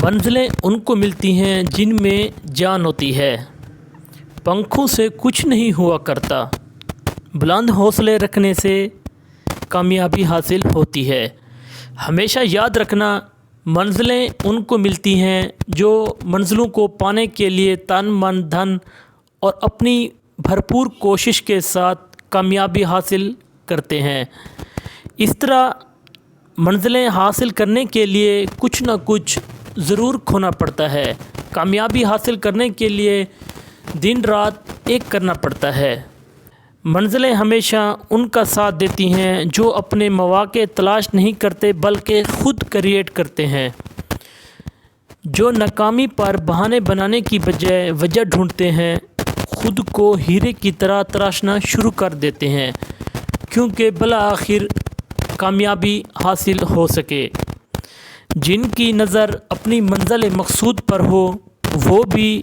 منزلیں ان کو ملتی ہیں جن میں جان ہوتی ہے، پنکھوں سے کچھ نہیں ہوا کرتا، بلند حوصلے رکھنے سے کامیابی حاصل ہوتی ہے۔ ہمیشہ یاد رکھنا، منزلیں ان کو ملتی ہیں جو منزلوں کو پانے کے لیے تن من دھن اور اپنی بھرپور کوشش کے ساتھ کامیابی حاصل کرتے ہیں۔ اس طرح منزلیں حاصل کرنے کے لیے کچھ نہ کچھ ضرور کھونا پڑتا ہے۔ کامیابی حاصل کرنے کے لیے دن رات ایک کرنا پڑتا ہے۔ منزلیں ہمیشہ ان کا ساتھ دیتی ہیں جو اپنے مواقع تلاش نہیں کرتے بلکہ خود کریٹ کرتے ہیں، جو ناکامی پر بہانے بنانے کی بجائے وجہ ڈھونڈتے ہیں، خود کو ہیرے کی طرح تراشنا شروع کر دیتے ہیں کیونکہ بالآخر کامیابی حاصل ہو سکے۔ جن کی نظر اپنی منزل مقصود پر ہو وہ بھی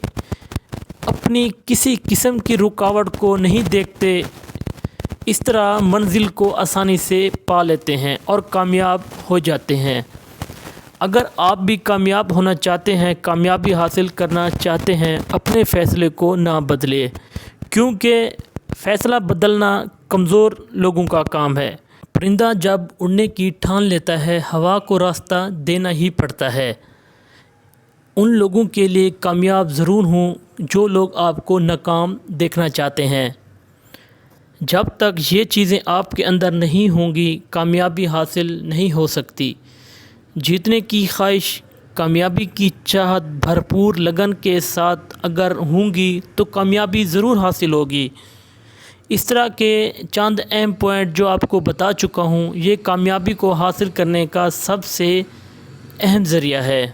اپنی کسی قسم کی رکاوٹ کو نہیں دیکھتے، اس طرح منزل کو آسانی سے پا لیتے ہیں اور کامیاب ہو جاتے ہیں۔ اگر آپ بھی کامیاب ہونا چاہتے ہیں، کامیابی حاصل کرنا چاہتے ہیں، اپنے فیصلے کو نہ بدلیں، کیونکہ فیصلہ بدلنا کمزور لوگوں کا کام ہے۔ پرندہ جب اڑنے کی ٹھان لیتا ہے، ہوا کو راستہ دینا ہی پڑتا ہے۔ ان لوگوں کے لیے کامیاب ضرور ہوں جو لوگ آپ کو ناکام دیکھنا چاہتے ہیں۔ جب تک یہ چیزیں آپ کے اندر نہیں ہوں گی، کامیابی حاصل نہیں ہو سکتی۔ جیتنے کی خواہش، کامیابی کی چاہت بھرپور لگن کے ساتھ اگر ہوں گی تو کامیابی ضرور حاصل ہوگی۔ اس طرح کے چند اہم پوائنٹ جو آپ کو بتا چکا ہوں، یہ کامیابی کو حاصل کرنے کا سب سے اہم ذریعہ ہے۔